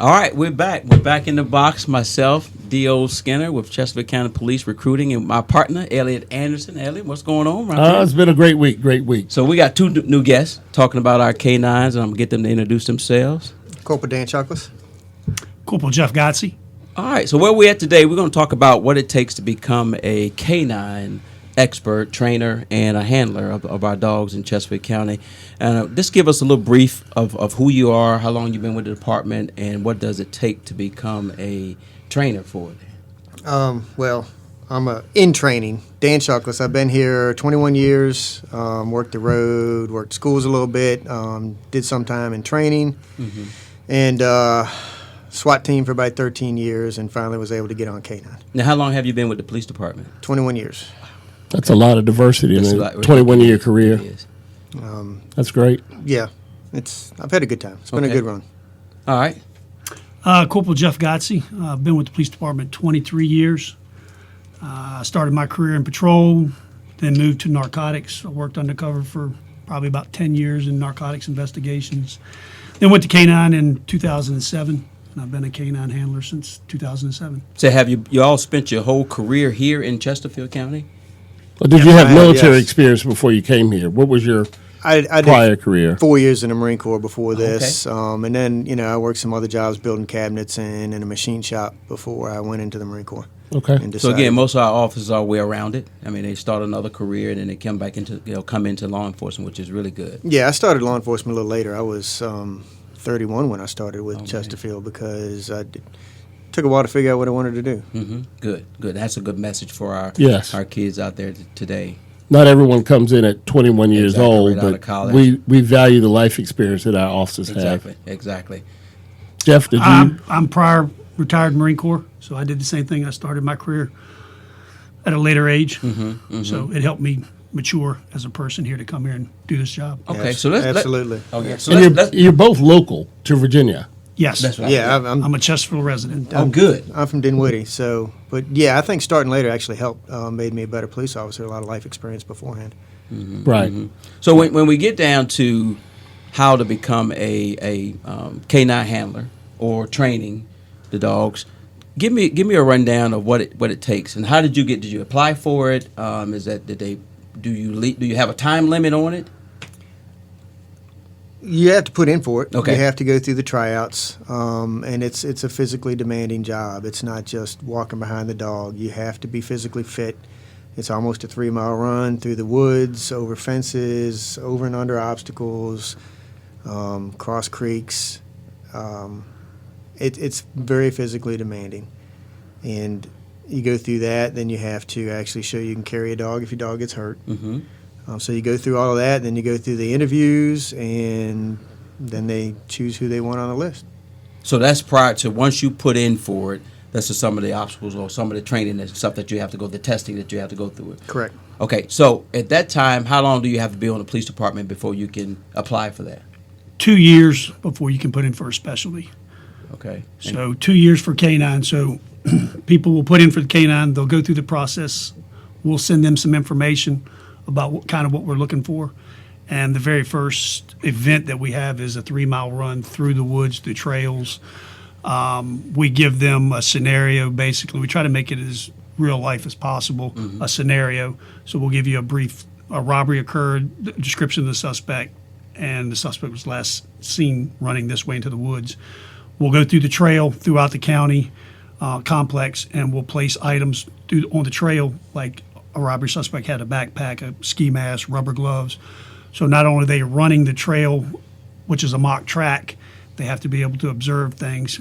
All right, we're back. We're back in the box. Myself, D.O. Skinner with Chesterfield County Police Recruiting, and my partner, Elliott Anderson. Elliott, what's going on right here? It's been a great week. So we got two new guests talking about our canines, and I'm going to get them to introduce themselves. Corporal Dan Shuklis. Corporal Jeff Godsey. All right, so where we're at today, we're going to talk about what it takes to become a canine expert, trainer, and a handler of our dogs in Chesterfield County. And just give us a little brief of who you are, how long you've been with the department, and what does it take to become a trainer for it? Well, I'm in training. Dan Shuklis. I've been here 21 years, worked the road, worked schools a little bit, did some time in training, and SWAT team for about 13 years, and finally was able to get on K9. Now, how long have you been with the police department? 21 years. That's a lot of diversity in a 21-year career. That's great. Yeah, I've had a good time. It's been a good run. All right. Corporal Jeff Godsey. I've been with the police department 23 years. I started my career in patrol, then moved to narcotics. I worked undercover for probably about 10 years in narcotics investigations. Then went to K9 in 2007, and I've been a K9 handler since 2007. So have you all spent your whole career here in Chesterfield County? Well, did you have military experience before you came here? What was your prior career? 4 years in the Marine Corps before this. Okay. And then, I worked some other jobs building cabinets and in a machine shop before I went into the Marine Corps. Okay. So again, most of our officers are way around it. I mean, they start another career and then they come back into come into law enforcement, which is really good. Yeah, I started law enforcement a little later. I was 31 when I started with Chesterfield because took a while to figure out what I wanted to do. Mm-hmm. Good. That's a good message for our kids out there today. Not everyone comes in at 21 years old, but we value the life experience that our officers have. Exactly. Jeff, did you? I'm prior retired Marine Corps, so I did the same thing. I started my career at a later age, so it helped me mature as a person here to come here and do this job. Okay, yes, so absolutely. You're both local to Virginia. Yes. That's right. Yeah, I'm a Chesterfield resident. Good. I'm from Dinwiddie, but I think starting later actually helped, made me a better police officer, a lot of life experience beforehand. Mm-hmm. Right. Mm-hmm. So when we get down to how to become a K9 handler or training the dogs, give me a rundown of what it takes and how did you apply for it? Do you have a time limit on it? You have to put in for it. Okay. You have to go through the tryouts, and it's a physically demanding job. It's not just walking behind the dog. You have to be physically fit. It's almost a 3-mile run through the woods, over fences, over and under obstacles, cross creeks. It's very physically demanding, and you go through that. Then you have to actually show you can carry a dog if your dog gets hurt. Mm-hmm. So you go through all of that, then you go through the interviews, and then they choose who they want on the list. So that's prior to once you put in for it, that's just some of the obstacles or some of the training and stuff that you have to go, the testing that you have to go through it. Correct. Okay, so at that time, how long do you have to be on the police department before you can apply for that? 2 years before you can put in for a specialty. Okay. So 2 years for K9. So people will put in for the K9. They'll go through the process. We'll send them some information about what we're looking for. And the very first event that we have is a 3-mile run through the woods, through trails. We give them a scenario, basically. We try to make it as real life as possible, a scenario. So we'll give you a robbery occurred, the description of the suspect, and the suspect was last seen running this way into the woods. We'll go through the trail throughout the county complex, and we'll place items on the trail, like a robbery suspect had a backpack, a ski mask, rubber gloves. So not only are they running the trail, which is a mock track, they have to be able to observe things,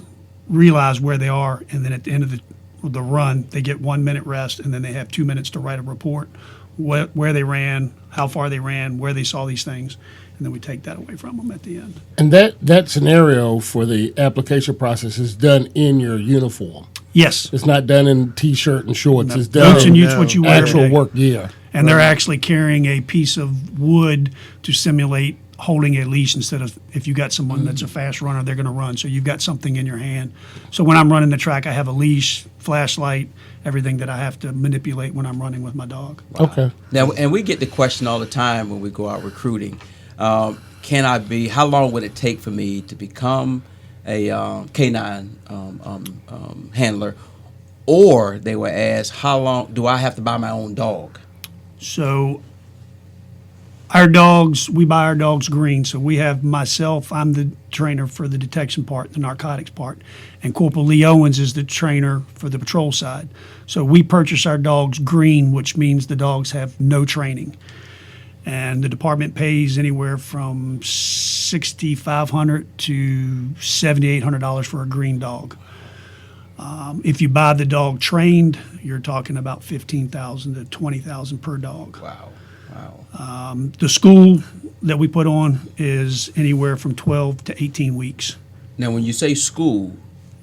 realize where they are, and then at the end of the run, they get 1 minute rest, and then they have 2 minutes to write a report, where they ran, how far they ran, where they saw these things, and then we take that away from them at the end. And that scenario for the application process is done in your uniform. Yes. It's not done in T-shirt and shorts. No. It's done in what you wear actual work gear. And they're actually carrying a piece of wood to simulate holding a leash instead of if you got someone that's a fast runner, they're going to run. So you've got something in your hand. So when I'm running the track, I have a leash, flashlight, everything that I have to manipulate when I'm running with my dog. Wow. Okay. Now, and we get the question all the time when we go out recruiting. How long would it take for me to become canine handler, or they were asked, how long do I have to buy my own dog? So our dogs, we buy our dogs green. So we have myself, I'm the trainer for the detection part, the narcotics part, and Corporal Lee Owens is the trainer for the patrol side. So we purchase our dogs green, which means the dogs have no training. And the department pays anywhere from $6,500 to $7,800 for a green dog. If you buy the dog trained, you're talking about $15,000 to $20,000 per dog. Wow. The school that we put on is anywhere from 12 to 18 weeks. Now, when you say school,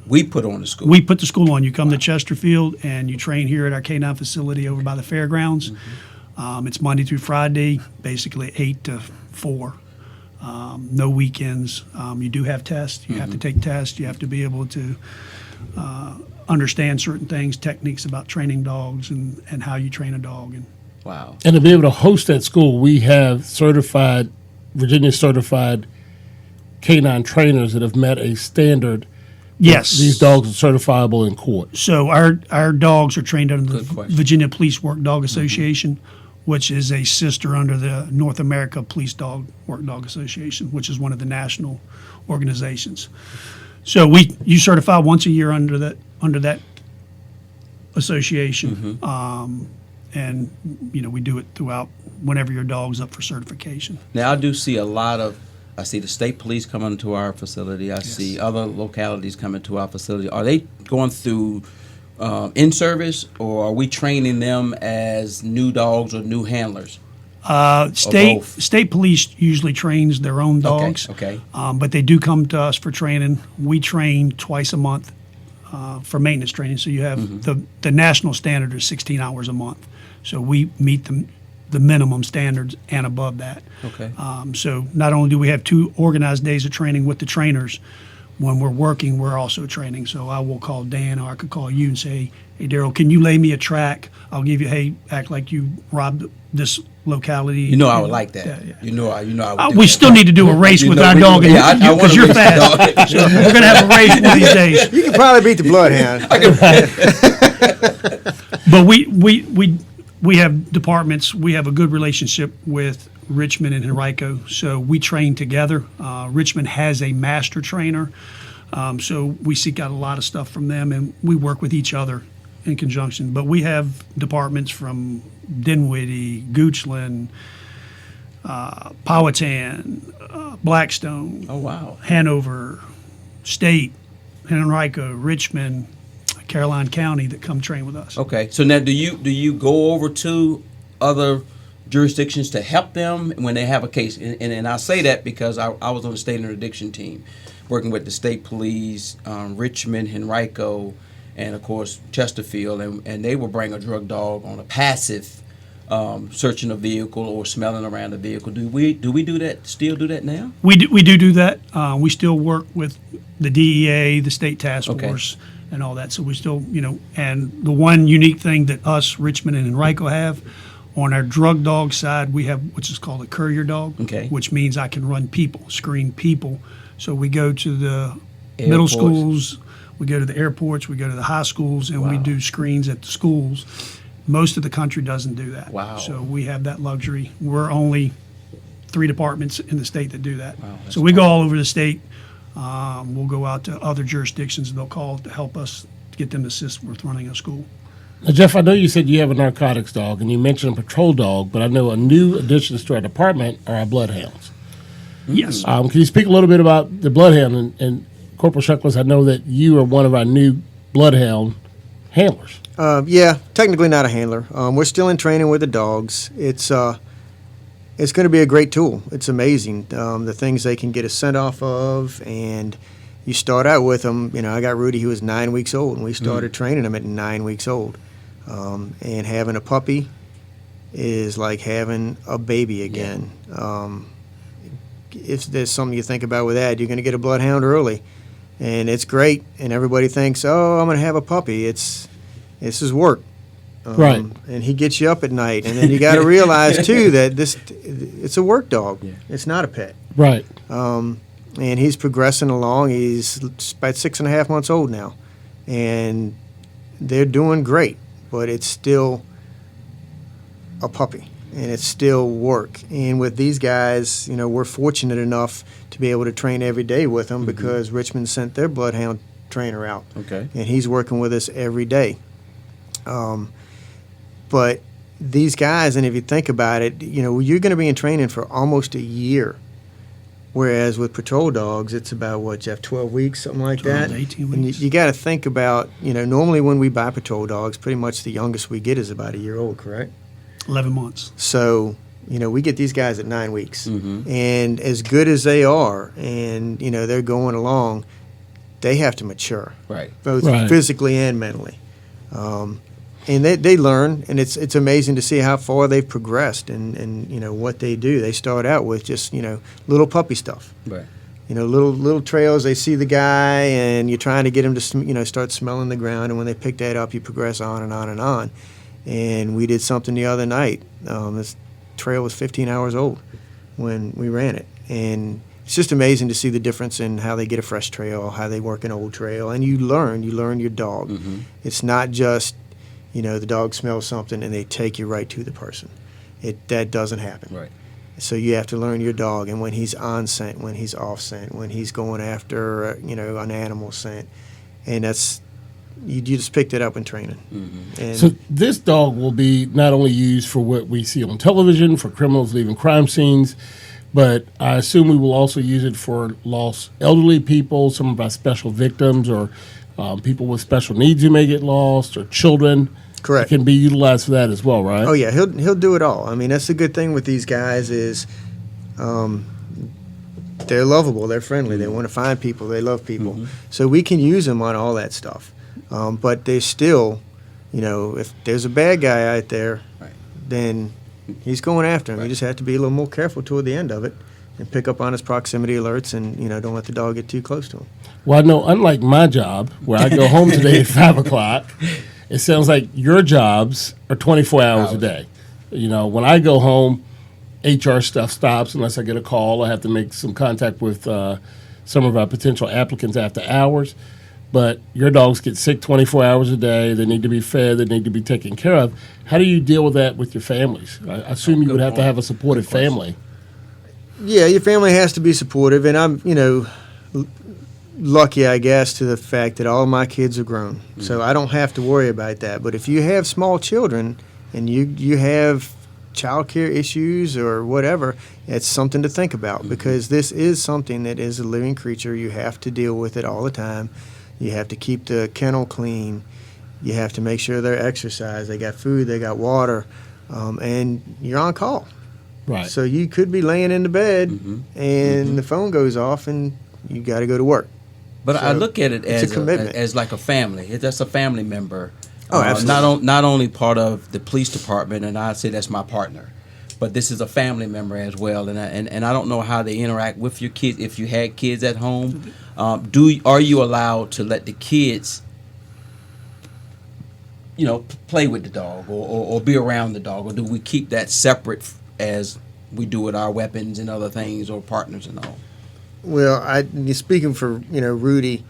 we put on the school. We put the school on. You come to Chesterfield and you train here at our K9 facility over by the fairgrounds. It's Monday through Friday, basically 8 to 4. No weekends. You do have tests. You have to take tests. You have to be able to understand certain things, techniques about training dogs and how you train a dog. Wow. And to be able to host that school, we have Virginia certified canine trainers that have met a standard. Yes. These dogs are certifiable in court. So our dogs are trained under the question. Virginia Police Work Dog Association, which is a sister under the North America Police Work Dog Association, which is one of the national organizations. So you certify once a year under that association. And we do it throughout whenever your dog's up for certification. Now, I do see I see the state police coming to our facility. I see other localities coming to our facility. Are they going through in service, or are we training them as new dogs or new handlers? State police usually trains their own dogs. Okay. But they do come to us for training. We train twice a month for maintenance training. So you have the national standard is 16 hours a month. So we meet the minimum standards and above that. Okay. So not only do we have 2 organized days of training with the trainers, when we're working, we're also training. So I will call Dan, or I could call you and say, hey, Daryl, can you lay me a track? I'll give you, hey, act like you robbed this locality. You know I would like that. Yeah. You know I would do we that. still need to do a race with our dog, because you're fast. So we're going to have a race one of these days. You can probably beat the bloodhound. But we have departments. We have a good relationship with Richmond and Henrico, so we train together. Richmond has a master trainer, so we seek out a lot of stuff from them, and we work with each other in conjunction. But we have departments from Dinwiddie, Goochland, Powhatan, Blackstone, Oh, wow. Hanover, State, Henrico, Richmond, Caroline County that come train with us. Okay. So now, do you go over to other jurisdictions to help them when they have a case? And I say that because I was on the state interdiction team, working with the state police, Richmond, Henrico, and of course Chesterfield, and they will bring a drug dog on a passive, searching a vehicle or smelling around a vehicle. Do we do that? Still do that now? We do that. We still work with the DEA, the state task Okay. force, and all that. So we still, and the one unique thing that us, Richmond and Henrico, have on our drug dog side, we have which is called a Courier Dog, Okay. which means I can run people, screen people. So we go to the middle Airports. schools, we go to the airports, we go to the high schools, and we Wow. do screens at the schools. Most of the country doesn't do that. Wow. So we have that luxury. We're only 3 departments in the state that do that. Wow, that's So we go all over the state. We'll go out to other jurisdictions, and they'll call to help us to get them to assist with running a school. Now, Jeff, I know you said you have a narcotics dog, and you mentioned a patrol dog, but I know a new additions to our department are our bloodhounds. Yes. Can you speak a little bit about the bloodhound? And Corporal Shuklis, I know that you are one of our new bloodhound handlers. Yeah, technically not a handler. We're still in training with the dogs. It's going to be a great tool. It's amazing the things they can get a scent off of, and you start out with them. I got Rudy. He was 9 weeks old, and we started training him at 9 weeks old. And having a puppy is like having a baby again. If there's something you think about with that, you're going to get a bloodhound early, and it's great. And everybody thinks, "Oh, I'm going to have a puppy." This is work. Right. And he gets you up at night, and then you got to realize too that it's a work dog. Yeah. It's not a pet. Right. And and he's progressing along. He's about 6.5 months old now, and they're doing great, but it's still a puppy, and it's still work. And with these guys, we're fortunate enough to be able to train every day with them because Richmond sent their bloodhound trainer out. Okay. And he's working with us every day. But these guys, and if you think about it, you're going to be in training for almost a year. Whereas with patrol dogs, it's about, what, Jeff, 12 weeks, something like 12 that? to 18 And weeks. you got to think about, normally when we buy patrol dogs, pretty much the youngest we get is about a year old, correct? 11 months. So, we get these guys at 9 weeks. And as good as they are, and, they're going along, they have to mature, Right. both Right. physically and mentally. And they learn, and it's amazing to see how far they've progressed and what they do. They start out with just, little puppy stuff. Right. Little trails. They see the guy, and you're trying to get them to, start smelling the ground. And when they pick that up, you progress on and on and on. And we did something the other night. This trail was 15 hours old when we ran it. And it's just amazing to see the difference in how they get a fresh trail, how they work an old trail. And you learn your dog. It's not just, the dog smells something and they take you right to the person. That doesn't happen. Right. So you have to learn your dog, and when he's on scent, when he's off scent, when he's going after, an animal scent. And that's, you just picked it up in training. And So this dog will be not only used for what we see on television, for criminals leaving crime scenes, but I assume we will also use it for lost elderly people, some of our special victims, or people with special needs who may get lost, or children. Correct. It can be utilized for that as well, right? Oh yeah, he'll do it all. I mean, that's the good thing with these guys is, they're lovable, they're friendly, they want to find people, they love people. So we can use them on all that stuff. But they still, if there's a bad guy out there, Right. then he's going after him. Right. You just have to be a little more careful toward the end of it, and pick up on his proximity alerts, and don't let the dog get too close to him. Well, I know, unlike my job, where I go home today at 5 o'clock, it sounds like your jobs are 24 hours a day. When I go home, HR stuff stops unless I get a call. I have to make some contact with some of our potential applicants after hours. But your dogs get sick 24 hours a day. They need to be fed. They need to be taken care of. How do you deal with that with your families? I assume you would have to have a supportive family. Yeah, your family has to be supportive, and I'm, lucky, I guess, to the fact that all my kids are grown, so I don't have to worry about that. But if you have small children and you have child care issues or whatever, it's something to think about, because this is something that is a living creature. You have to deal with it all the time. You have to keep the kennel clean. You have to make sure they're exercised. They got food. They got water, and you're on call. Right. So you could be laying in the bed, and the phone goes off, and you got to go to work. But I So look at it it's as a commitment. as like a family. That's a family member. Oh, absolutely. Not only part of the police department, and I say that's my partner, but this is a family member as well. And I don't know how they interact with your kids. If you had kids at home, are you allowed to let the kids, play with the dog or be around the dog, or do we keep that separate as we do with our weapons and other things, or partners and all? Well, speaking for Rudy,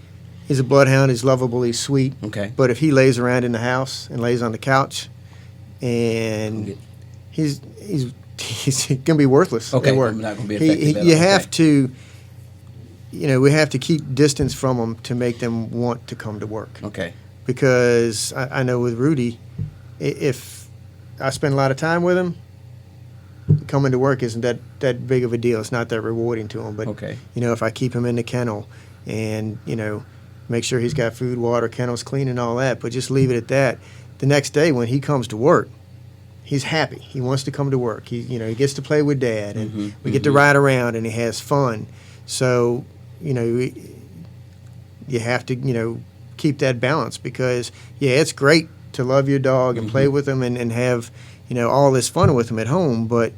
he's a bloodhound. He's lovable. He's sweet. Okay. But if he lays around in the house and lays on the couch, and he's gonna be worthless. Okay, at work. I'm not gonna be effective at You all. have Okay. to. We have to keep distance from them to make them want to come to work. Okay. Because I know with Rudy, if I spend a lot of time with him, coming to work isn't that big of a deal. It's not that rewarding to him. But Okay. if I keep him in the kennel and make sure he's got food, water, kennel's clean, and all that, but just leave it at that. The next day when he comes to work, he's happy. He wants to come to work. He gets to play with Dad, and we get to ride around, and he has fun. So you have to keep that balance, because it's great to love your dog and play with him and have all this fun with him at home, but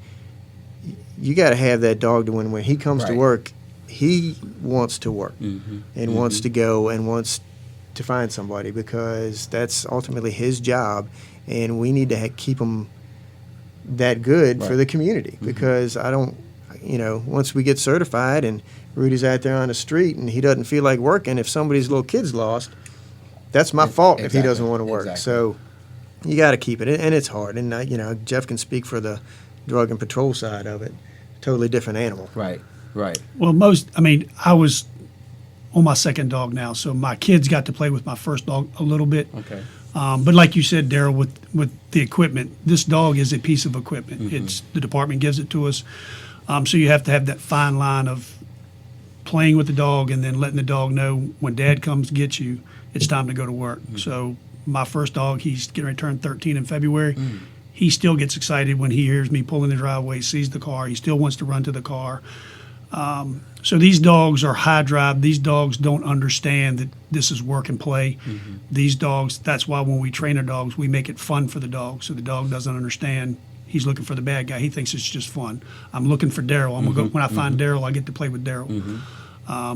you got to have that dog to when he comes to Right. work, he wants to work and wants to go and wants to find somebody, because that's ultimately his job, and we need to keep him that good for Right. the community, because I don't once we get certified and Rudy's out there on the street and he doesn't feel like working, if somebody's little kid's lost, that's my fault if he doesn't want to work. Exactly. So you got to keep it, and it's hard. And Jeff can speak for the drug and patrol side of it. Totally different animal. Right. Well, I was on my second dog now, so my kids got to play with my first dog a little bit. Okay. But like you said, Daryl, with the equipment, this dog is a piece of equipment. Mm-hmm. It's the department gives it to us, so you have to have that fine line of playing with the dog and then letting the dog know when Dad comes to get you, it's time to go to work. Mm-hmm. So my first dog, he's getting ready to turn 13 in February. He still gets excited when he hears me pulling the driveway, sees the car. He still wants to run to the car. So these dogs are high drive. These dogs don't understand that this is work and play. Mm-hmm. These dogs, that's why when we train our dogs, we make it fun for the dog. So the dog doesn't understand he's looking for the bad guy. He thinks it's just fun. I'm looking for Daryl. I'm gonna go, when I find Daryl, I get to play with Daryl.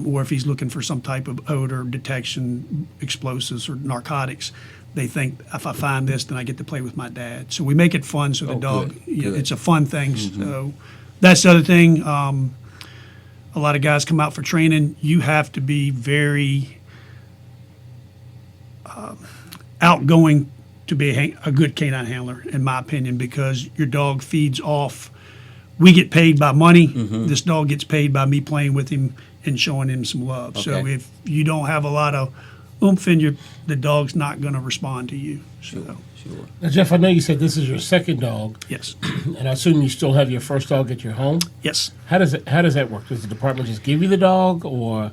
Or if he's looking for some type of odor detection, explosives or narcotics, they think if I find this, then I get to play with my dad. So we make it fun so the dog, good. it's a fun thing. So that's the other thing. A lot of guys come out for training. You have to be very outgoing to be a good canine handler, in my opinion, because your dog feeds off. We get paid by money. This dog gets paid by me playing with him and showing him some love. So Okay. if you don't have a lot of oomph in the dog's not going to respond to you. So, Sure. Now, Jeff, I know you said this is your second dog, yes. and I assume you still have your first dog at your home. Yes. How does that work? Does the department just give you the dog, or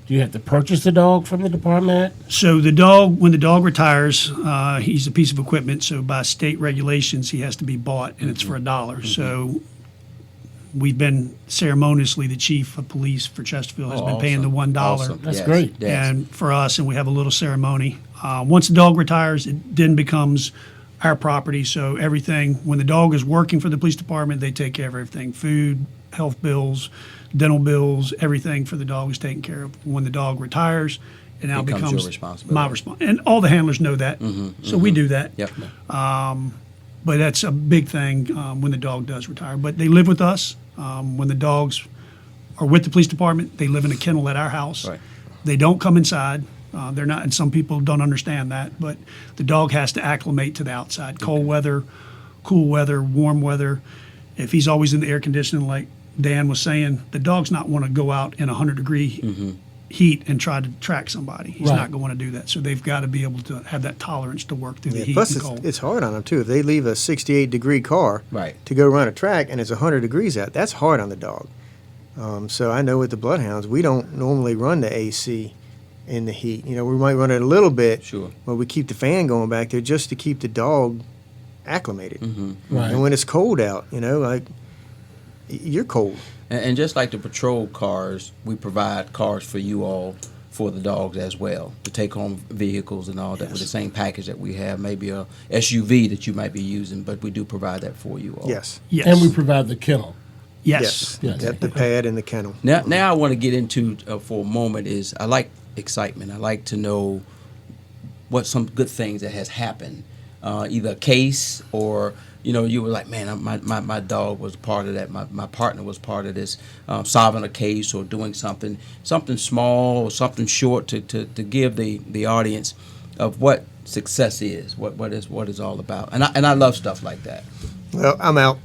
do you have to purchase the dog from the department? So the dog, when the dog retires, he's a piece of equipment. So by state regulations, he has to be bought, and it's for $1. So we've been ceremoniously, the chief of police for Chesterfield has been paying the $1. Awesome. That's Yes, great. yes. And for us, and we have a little ceremony. Once the dog retires, it then becomes our property. So everything, when the dog is working for the police department, they take care of everything: food, health bills, dental bills, everything for the dog is taken care of. When the dog retires, it now Becomes becomes your responsibility. my responsibility. And all the handlers know that, so we do that. Yep. But that's a big thing when the dog does retire. But they live with us. When the dogs are with the police department, they live in a kennel at our house. Right. They don't come inside. They're not, and some people don't understand that. But the dog has to acclimate to the outside: cold weather, cool weather, warm weather. If he's always in the air conditioning, like Dan was saying, the dog's not want to go out in 100-degree heat and try to track somebody. He's Right. not going to do that. So they've got to be able to have that tolerance to work through the heat Plus, and cold. it's hard on them too. If they leave a 68-degree car Right. to go run a track and it's 100 degrees out, that's hard on the dog. So I know with the bloodhounds, we don't normally run the AC in the heat. We might run it a little bit, Sure. but we keep the fan going back there just to keep the dog acclimated. Right. And when it's cold out, like you're cold. And just like the patrol cars, we provide cars for you all for the dogs as well, to take home vehicles and all that with the same package that we have, maybe a SUV that you might be using, but we do provide that for you all. Yes. Yes. And we provide the kennel. Yes. Yes. Yep, the pad and the kennel. Now I want to get into for a moment is I like excitement. I like to know what some good things that has happened, either a case or you were like, man, my dog was part of that. My partner was part of this, solving a case or doing something small or something short to give the audience of what success is, what is all about. And I love stuff like that. Well, I'm out.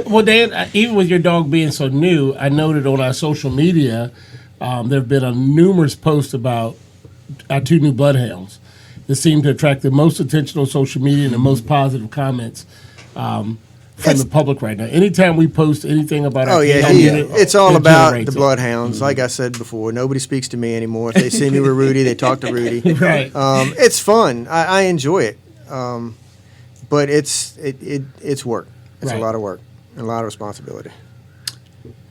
Well, Dan, even with your dog being so new, I noted on our social media there have been numerous posts about our two new bloodhounds that seem to attract the most attention on social media and the most positive comments from the public right now. Anytime we post anything about our unit, it's all it about generates the it. bloodhounds. Like I said before, nobody speaks to me anymore. If they see me with Rudy, they talk to Rudy. Right. It's fun. I enjoy it, but it's work. It's Right. a lot of work and a lot of responsibility.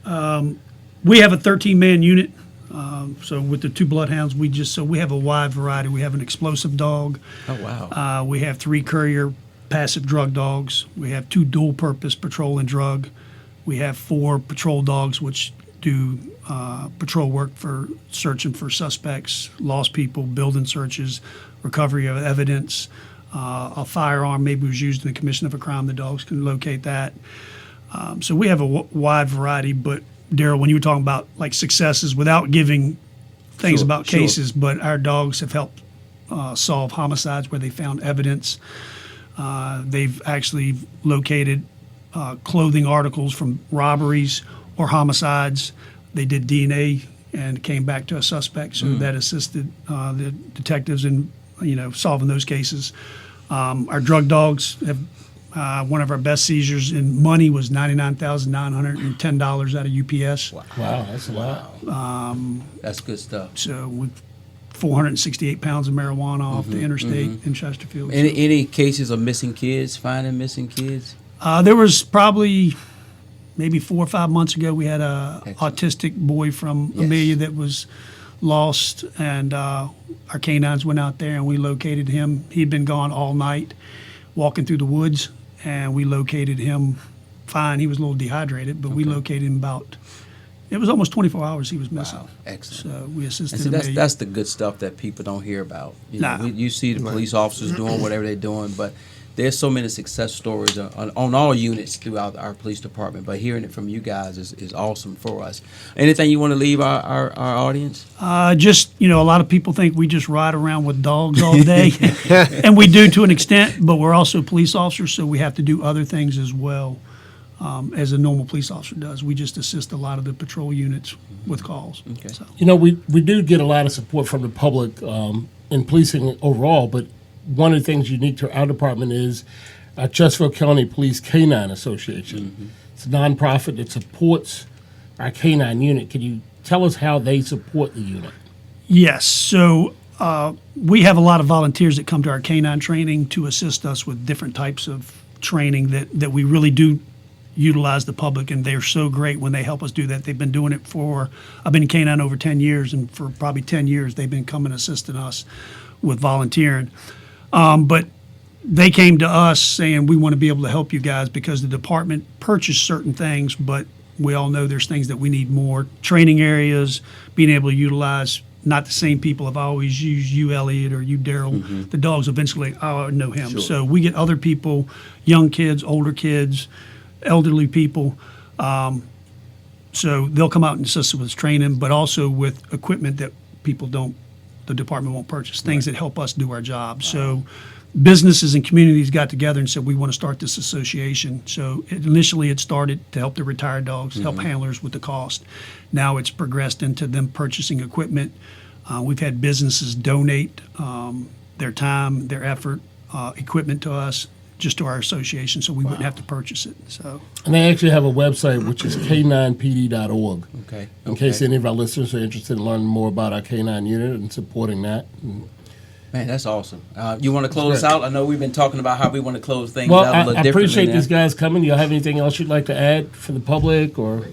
We have a 13-man unit. So with the two bloodhounds, we have a wide variety. We have an explosive dog. Oh wow. We have 3 courier passive drug dogs. We have 2 dual-purpose patrol and drug. We have 4 patrol dogs, which do patrol work for searching for suspects, lost people, building searches, recovery of evidence. A firearm maybe was used in the commission of a crime. The dogs can locate that. So we have a wide variety, but Daryl, when you were talking about like successes without giving things about cases, but our dogs have helped solve homicides where they found evidence. They've actually located clothing articles from robberies or homicides. They did DNA and came back to a suspect, so that assisted the detectives in solving those cases. Our drug dogs have one of our best seizures in money was $99,910 out of UPS. Wow, that's a lot. That's good stuff. So with 468 pounds of marijuana off the interstate in Chesterfield. Any cases of missing kids, finding missing kids? There was probably maybe 4 or 5 months ago, we had a autistic boy from Amelia that was lost, and our canines went out there and we located him. He'd been gone all night walking through the woods, and we located him fine. He was a little dehydrated, but we located him it was almost 24 hours he was missing. Wow, excellent. So we assisted And see, him. that's the good stuff that people don't hear about. You see the police officers doing whatever they're doing, but there's so many success stories on all units throughout our police department. But hearing it from you guys is awesome for us. Anything you want to leave our audience? Just, a lot of people think we just ride around with dogs all day, and we do to an extent, but we're also police officers, so we have to do other things as well. As a normal police officer does. We just assist a lot of the patrol units with calls. Okay. So. We do get a lot of support from the public in policing overall, but one of the things unique to our department is our Chesterfield County Police Canine Association. It's a nonprofit that supports our canine unit. Can you tell us how they support the unit? Yes. So we have a lot of volunteers that come to our canine training to assist us with different types of training that we really do utilize the public, and they're so great when they help us do that. They've been doing it I've been in canine over 10 years, and for probably 10 years they've been coming assisting us with volunteering. But they came to us saying, we want to be able to help you guys because the department purchased certain things, but we all know there's things that we need more. Training areas, being able to utilize not the same people. If I always use you, Elliott, or you, Daryl, the dogs eventually, I know him. Sure. So we get other people, young kids, older kids, elderly people. So they'll come out and assist us with training, but also with equipment that the department won't purchase, things that help us do our job. So businesses and communities got together and said, we want to start this association. So initially it started to help the retired dogs, help handlers with the cost. Now it's progressed into them purchasing equipment. We've had businesses donate their time, their effort, equipment to us, just to our association, so we wouldn't have to purchase it. So, and they actually have a website, which is k9pd.org. Okay. In case any of our listeners are interested in learning more about our canine unit and supporting that. Man, that's awesome. You want to close us out? I know we've been talking about how we want to close things Well, out a little I differently appreciate now. these guys coming. Do you have anything else you'd like to add for the public or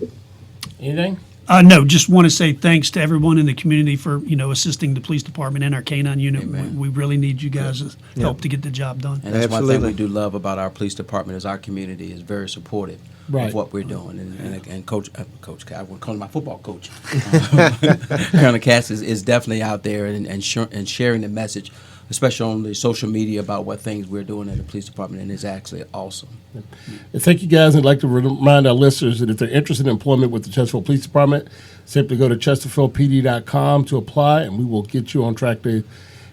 anything? no, just want to say thanks to everyone in the community for assisting the police department and our canine unit. We really need you guys' help to get the job done. And that's one Absolutely. thing we do love about our police department is our community is very supportive Right. of what we're doing. And Coach I wouldn't call him my football coach. Colonel Cass is definitely out there and sharing the message, especially on the social media about what things we're doing in the police department, and it's actually awesome. And thank you guys. I'd like to remind our listeners that if they're interested in employment with the Chesterfield Police Department, simply go to chesterfieldpd.com to apply, and we will get you on track to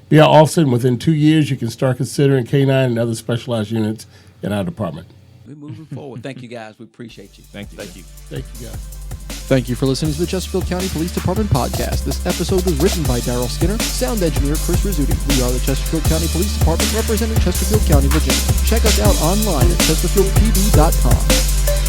be our officer. And within 2 years, you can start considering K9 and other specialized units in our department. We're moving forward. Thank you, guys. We appreciate you. Thank you. Thank you, guys. Thank you for listening to the Chesterfield County Police Department podcast. This episode was written by Daryl Skinner, sound engineer Chris Rizzuti. We are the Chesterfield County Police Department representing Chesterfield County, Virginia. Check us out online at chesterfieldpd.com.